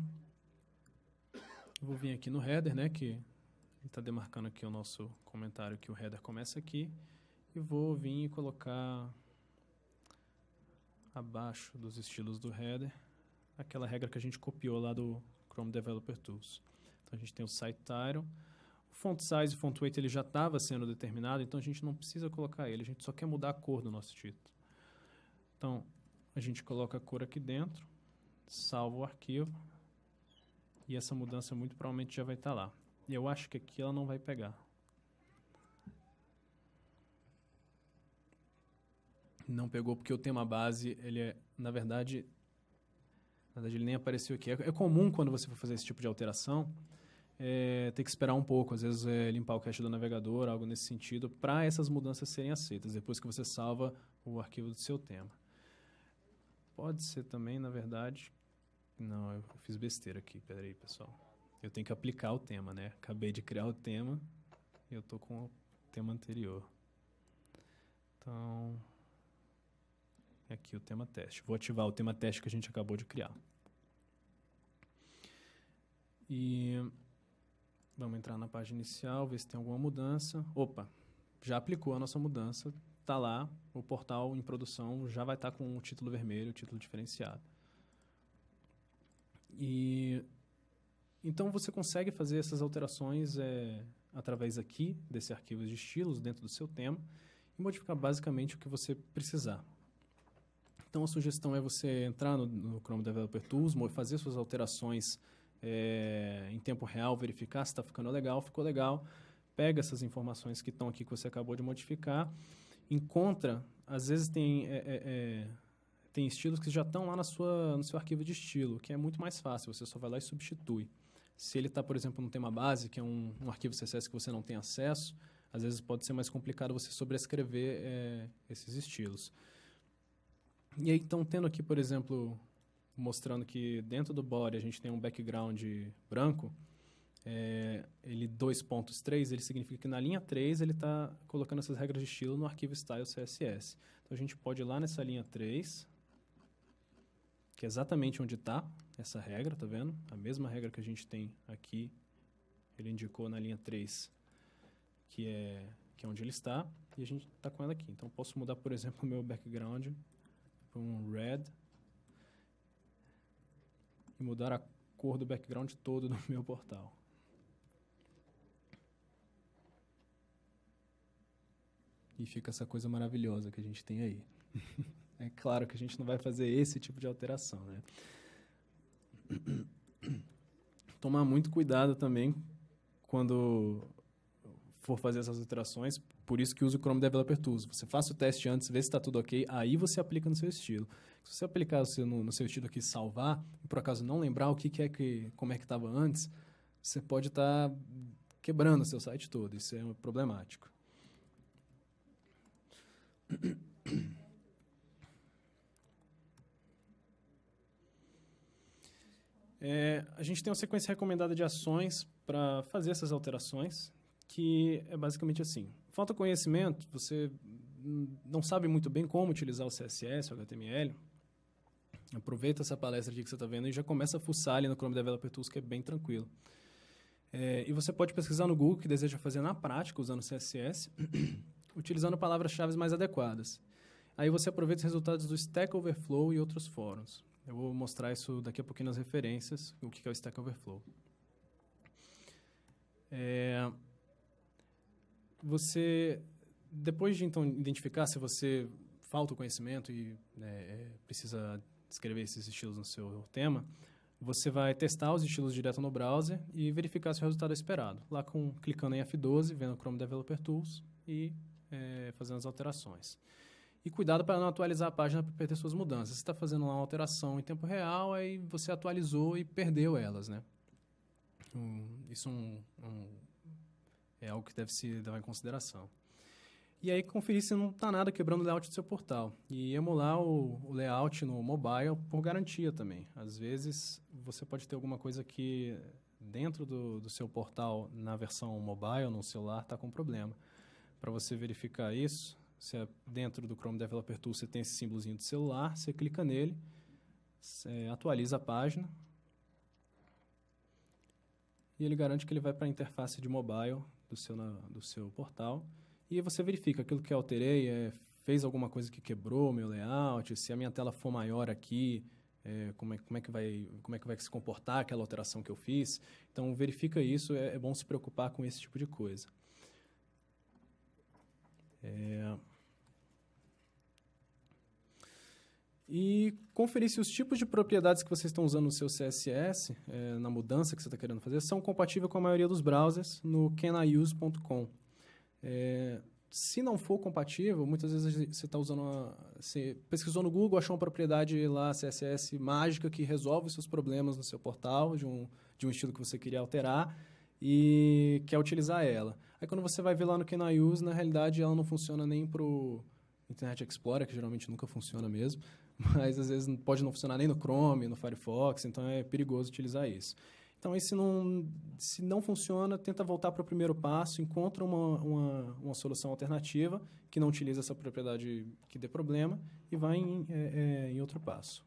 eu vou vir aqui no header, né, que ele está demarcando aqui o nosso comentário que o header começa aqui, e vou vir e colocar abaixo dos estilos do header aquela regra que a gente copiou lá do Chrome Developer Tools. Então, a gente tem o site title. O font size e font weight ele já estava sendo determinado, então a gente não precisa colocar ele, a gente só quer mudar a cor do nosso título. Então, a gente coloca a cor aqui dentro, salva o arquivo, e essa mudança muito provavelmente já vai estar lá. E eu acho que aqui ela não vai pegar. Não pegou porque o tema base, ele na verdade ele nem apareceu aqui. É comum quando você for fazer esse tipo de alteração, ter que esperar um pouco, às vezes limpar o cache do navegador, algo nesse sentido, para essas mudanças serem aceitas, depois que você salva o arquivo do seu tema. Pode ser também, na verdade... Não, eu fiz besteira aqui, peraí, pessoal. Eu tenho que aplicar o tema, né? Acabei de criar o tema e eu estou com o tema anterior. Então, aqui o tema teste. Vou ativar o tema teste que a gente acabou de criar. E... vamos entrar na página inicial, ver se tem alguma mudança. Opa, já aplicou a nossa mudança. Está lá, o portal em produção já vai estar com o título vermelho, o título diferenciado. Então, você consegue fazer essas alterações através aqui, desse arquivo de estilos, dentro do seu tema, e modificar basicamente o que você precisar. Então, a sugestão é você entrar no Chrome Developer Tools, fazer suas alterações em tempo real, verificar se está ficando legal, ficou legal, pega essas informações que estão aqui que você acabou de modificar, encontra, às vezes tem estilos que já estão lá no seu arquivo de estilo, que é muito mais fácil, você só vai lá e substitui. Se ele está, por exemplo, no tema base, que é um arquivo CSS que você não tem acesso, às vezes pode ser mais complicado você sobrescrever esses estilos. E aí, então, tendo aqui, por exemplo, mostrando que dentro do body a gente tem um background branco, ele 2.3, ele significa que na linha 3 ele está colocando essas regras de estilo no arquivo style CSS. Então, a gente pode ir lá nessa linha 3, que é exatamente onde está essa regra, tá vendo? A mesma regra que a gente tem aqui, ele indicou na linha 3, que é onde ele está, e a gente está com ela aqui. Então, posso mudar, por exemplo, o meu background para um red e mudar a cor do background todo do meu portal. E fica essa coisa maravilhosa que a gente tem aí. É claro que a gente não vai fazer esse tipo de alteração, né? Tomar muito cuidado também quando for fazer essas alterações, por isso que usa o Chrome Developer Tools. Você faça o teste antes, vê se está tudo ok, aí você aplica no seu estilo. Se você aplicar no seu estilo aqui, salvar, e por acaso não lembrar como é que estava antes, você pode estar quebrando o seu site todo. Isso é problemático. A gente tem uma sequência recomendada de ações para fazer essas alterações, que é basicamente assim. Falta conhecimento, você não sabe muito bem como utilizar o CSS, o HTML, aproveita essa palestra aqui que você está vendo e já começa a fuçar ali no Chrome Developer Tools, que é bem tranquilo. E você pode pesquisar no Google o que deseja fazer na prática usando o CSS, utilizando palavras-chave mais adequadas. Aí você aproveita os resultados do Stack Overflow e outros fóruns. Eu vou mostrar isso daqui a pouquinho nas referências, o que é o Stack Overflow. Você, depois de então identificar se você falta o conhecimento e precisa escrever esses estilos no seu tema, você vai testar os estilos direto no browser e verificar se o resultado é esperado. Lá clicando em F12, vendo o Chrome Developer Tools e fazendo as alterações. E cuidado para não atualizar a página para perder suas mudanças. Você está fazendo uma alteração em tempo real, aí você atualizou e perdeu elas, né? Isso é algo que deve se levar em consideração. E aí conferir se não está nada quebrando o layout do seu portal. E emular o layout no mobile por garantia também. Às vezes você pode ter alguma coisa que dentro do seu portal, na versão mobile, no celular, está com problema. Para você verificar isso, dentro do Chrome Developer Tools você tem esse símbolozinho de celular, você clica nele, atualiza a página e ele garante que ele vai para a interface de mobile do seu portal e você verifica aquilo que eu alterei, fez alguma coisa que quebrou o meu layout, se a minha tela for maior aqui, como é que vai se comportar aquela alteração que eu fiz. Então verifica isso, é bom se preocupar com esse tipo de coisa. E conferir se os tipos de propriedades que vocês estão usando no seu CSS, na mudança que você está querendo fazer, são compatíveis com a maioria dos browsers no caniuse.com. Se não for compatível, muitas vezes você está usando você pesquisou no Google, achou uma propriedade lá, CSS mágica, que resolve os seus problemas no seu portal, de um estilo que você queria alterar, e quer utilizar ela. Aí quando você vai ver lá no Caniuse, na realidade ela não funciona nem para o Internet Explorer, que geralmente nunca funciona mesmo, mas às vezes pode não funcionar nem no Chrome, no Firefox, então é perigoso utilizar isso. Então, aí, se não funciona, tenta voltar para o primeiro passo, encontra uma solução alternativa que não utiliza essa propriedade que dê problema e vai em outro passo.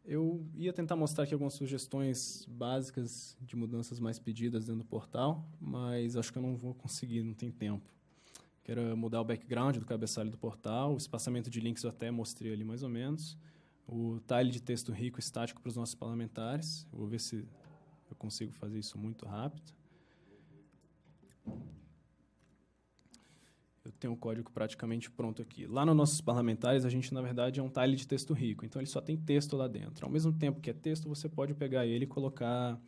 Eu ia tentar mostrar aqui algumas sugestões básicas de mudanças mais pedidas dentro do portal, mas acho que eu não vou conseguir, não tem tempo. Quero mudar o background do cabeçalho do portal, o espaçamento de links eu até mostrei ali mais ou menos, o tile de texto rico estático para os nossos parlamentares. Eu vou ver se eu consigo fazer isso muito rápido. Eu tenho o código praticamente pronto aqui. Lá nos nossos parlamentares, a gente, na verdade, é um tile de texto rico. Então, ele só tem texto lá dentro. Ao mesmo tempo que é texto, você pode pegar ele e colocar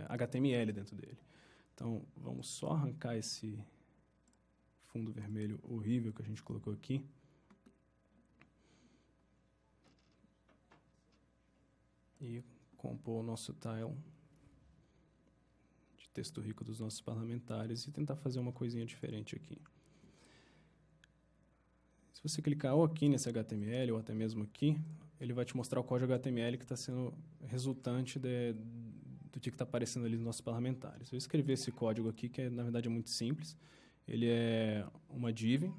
HTML dentro dele. Então, vamos só arrancar esse fundo vermelho horrível que a gente colocou aqui. E compor o nosso tile de texto rico dos nossos parlamentares e tentar fazer uma coisinha diferente aqui. Se você clicar ou aqui nesse HTML ou até mesmo aqui, ele vai te mostrar o código HTML que está sendo resultante do que está aparecendo ali nos nossos parlamentares. Eu escrevi esse código aqui, que na verdade é muito simples. Ele é uma div,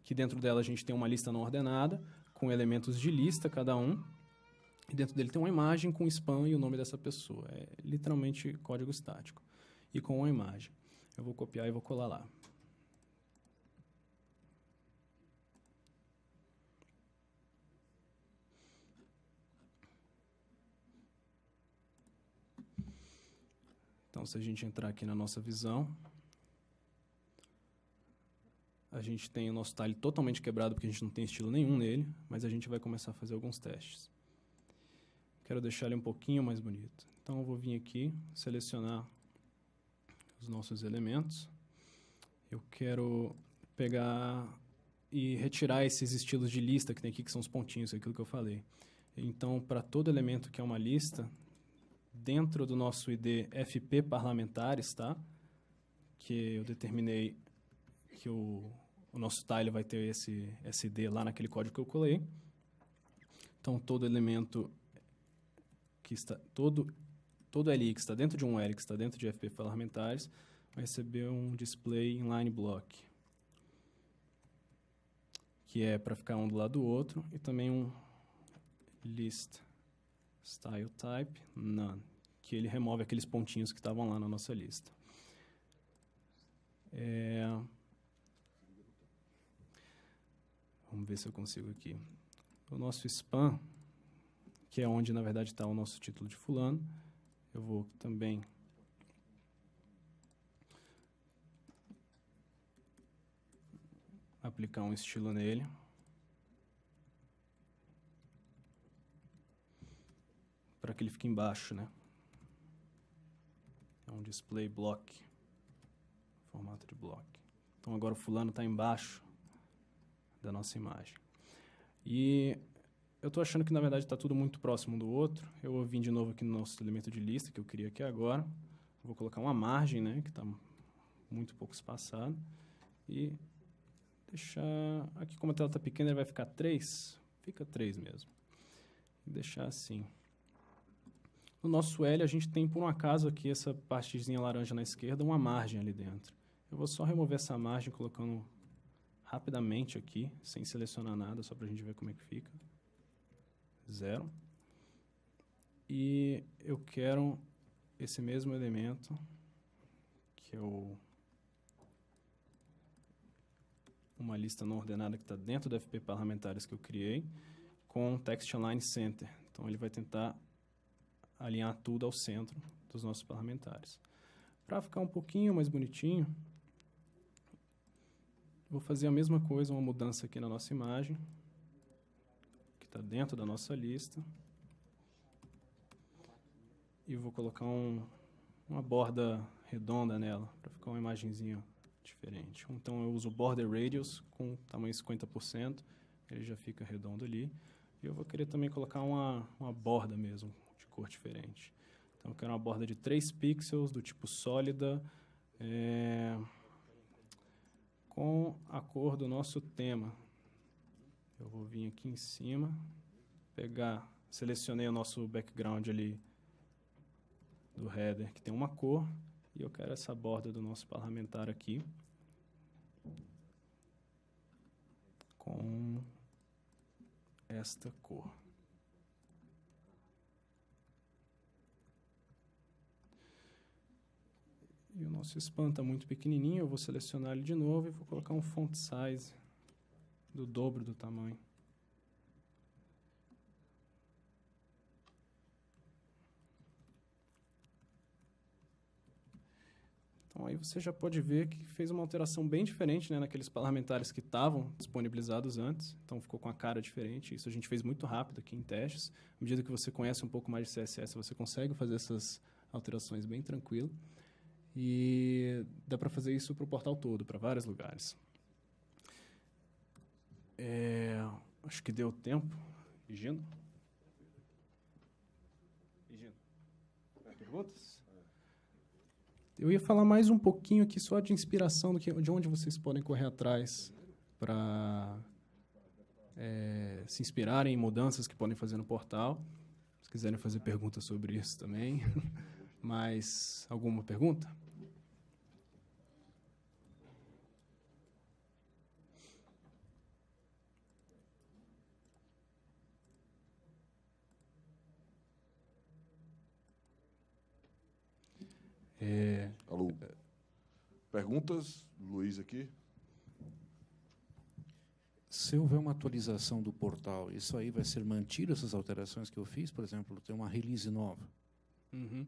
que dentro dela a gente tem uma lista não ordenada, com elementos de lista cada um. E dentro dele tem uma imagem com spam e o nome dessa pessoa. É literalmente código estático. E com uma imagem. Eu vou copiar e vou colar lá. Então, se a gente entrar aqui na nossa visão, a gente tem o nosso tile totalmente quebrado, porque a gente não tem estilo nenhum nele, mas a gente vai começar a fazer alguns testes. quero deixar ele um pouquinho mais bonito. Então, eu vou vir aqui, selecionar os nossos elementos. Eu quero pegar e retirar esses estilos de lista que tem aqui, que são os pontinhos, aquilo que eu falei. Então, para todo elemento que é uma lista, dentro do nosso ID FP parlamentares, tá? Que eu determinei que o nosso tile vai ter esse ID lá naquele código que eu colei. Então, todo elemento que está... Todo LI que está dentro de um L, que está dentro de FP parlamentares, vai receber um display inline block, que é para ficar um do lado do outro, e também um list style type none, que ele remove aqueles pontinhos que estavam lá na nossa lista. Vamos ver se eu consigo aqui. O nosso span, que é onde, na verdade, está o nosso título de fulano, eu vou também aplicar um estilo nele. Para que ele fique embaixo, né? É um display block, formato de block. Então agora o fulano está embaixo da nossa imagem. E eu estou achando que na verdade está tudo muito próximo do outro. Eu vou vir de novo aqui no nosso elemento de lista que eu queria aqui agora. Vou colocar uma margem, né? Que está muito pouco espaçado. E deixar... Aqui como a tela está pequena, ele vai ficar 3. Fica 3 mesmo. E deixar assim. No nosso L, a gente tem, por um acaso, aqui, essa partezinha laranja na esquerda, uma margem ali dentro. Eu vou só remover essa margem, colocando rapidamente aqui, sem selecionar nada, só para a gente ver como é que fica. 0. E eu quero esse mesmo elemento, que é uma lista não ordenada que está dentro do FP parlamentares que eu criei, com Text Align Center. Então, ele vai tentar alinhar tudo ao centro dos nossos parlamentares. Para ficar um pouquinho mais bonitinho, vou fazer a mesma coisa, uma mudança aqui na nossa imagem, que está dentro da nossa lista. E vou colocar uma borda redonda nela, para ficar uma imagenzinha diferente. Então, eu uso o Border Radius com tamanho 50%, ele já fica redondo ali. E eu vou querer também colocar uma borda mesmo, cor diferente. Então, eu quero uma borda de 3 pixels, do tipo sólida, com a cor do nosso tema. Eu vou vir aqui em cima, selecionei o nosso background ali do header, que tem uma cor, e eu quero essa borda do nosso parlamentar aqui, com esta cor. E o nosso span está muito pequenininho, eu vou selecionar ele de novo e vou colocar um font size do dobro do tamanho. Então, aí você já pode ver que fez uma alteração bem diferente, né, naqueles parlamentares que estavam disponibilizados antes. Então, ficou com a cara diferente. Isso a gente fez muito rápido aqui em testes. À medida que você conhece um pouco mais de CSS, você consegue fazer essas alterações bem tranquilo. E dá para fazer isso para o portal todo, para vários lugares. Acho que deu tempo. Higino? Perguntas? Eu ia falar mais um pouquinho aqui só de inspiração, de onde vocês podem correr atrás para se inspirarem em mudanças que podem fazer no portal. Se quiserem fazer perguntas sobre isso também. Mas, alguma pergunta? Alô. Perguntas? Luiz aqui. Se houver uma atualização do portal, isso aí vai ser mantido, essas alterações que eu fiz? Por exemplo, tem uma release nova. Uhum.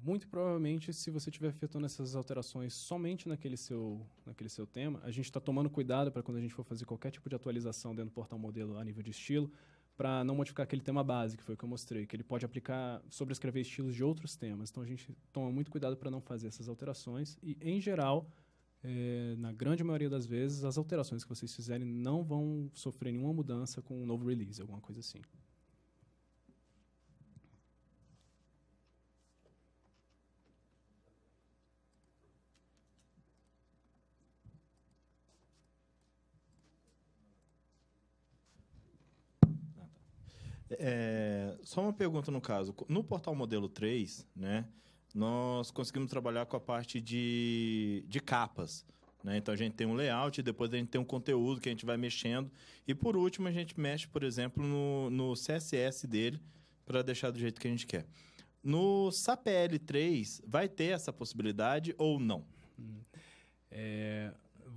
Muito provavelmente, se você estiver efetuando essas alterações somente naquele seu tema, a gente está tomando cuidado para quando a gente for fazer qualquer tipo de atualização dentro do portal modelo a nível de estilo, para não modificar aquele tema base, que foi o que eu mostrei, que ele pode aplicar, sobrescrever estilos de outros temas. Então, a gente toma muito cuidado para não fazer essas alterações e, em geral, na grande maioria das vezes, as alterações que vocês fizerem não vão sofrer nenhuma mudança com um novo release, alguma coisa assim. Só uma pergunta no caso. No portal modelo 3, né, nós conseguimos trabalhar com a parte de capas. Né? Então, a gente tem um layout, depois a gente tem um conteúdo que a gente vai mexendo. E, por último, a gente mexe, por exemplo, no CSS dele para deixar do jeito que a gente quer. No SAP L3, vai ter essa possibilidade ou não?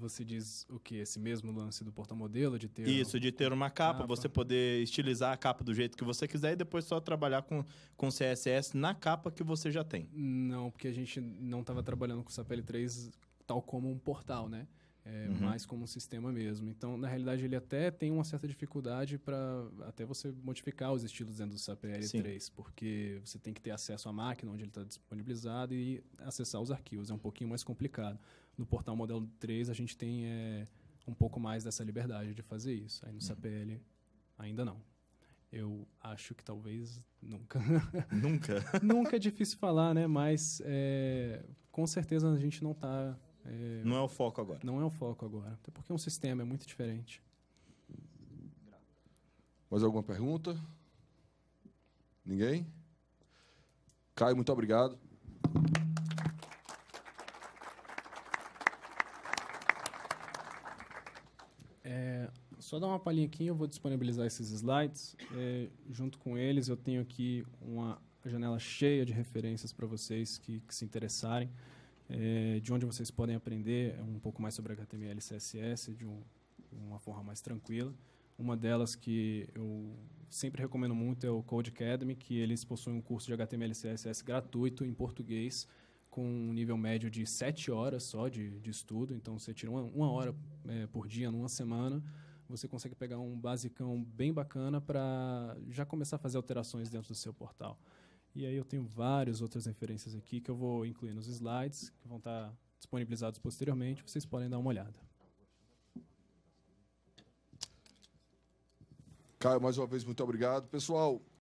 Você diz o que? Esse mesmo lance do portal modelo? De ter Isso, de ter uma capa, você poder estilizar a capa do jeito que você quiser e depois só trabalhar com CSS na capa que você já tem. Não, porque a gente não estava trabalhando com o SAP L3 tal como um portal, né? Mais como um sistema mesmo. Então, na realidade, ele até tem uma certa dificuldade para até você modificar os estilos dentro do SAP L3, Sim. porque você tem que ter acesso à máquina onde ele está disponibilizado e acessar os arquivos. É um pouquinho mais complicado. No portal modelo 3, a gente tem um pouco mais dessa liberdade de fazer isso. Aí no SAP L, ainda não. Eu acho que talvez nunca. Nunca? Nunca é difícil falar, né? Mas com certeza a gente não está... não é o foco agora. Não é o foco agora. Até porque um sistema é muito diferente. Mais alguma pergunta? Ninguém? Caio, muito obrigado. Só dar uma palhinha aqui, eu vou disponibilizar esses slides. Junto com eles, eu tenho aqui uma janela cheia de referências para vocês que se interessarem. De onde vocês podem aprender um pouco mais sobre HTML e CSS de uma forma mais tranquila. Uma delas que eu sempre recomendo muito é o Codecademy, que eles possuem um curso de HTML e CSS gratuito em português, com um nível médio de 7 horas só de estudo. Então, você tira uma hora por dia, numa semana, você consegue pegar um basicão bem bacana para já começar a fazer alterações dentro do seu portal. E aí eu tenho várias outras referências aqui que eu vou incluir nos slides, que vão estar disponibilizados posteriormente. Vocês podem dar uma olhada. Caio, mais uma vez, muito obrigado. Pessoal,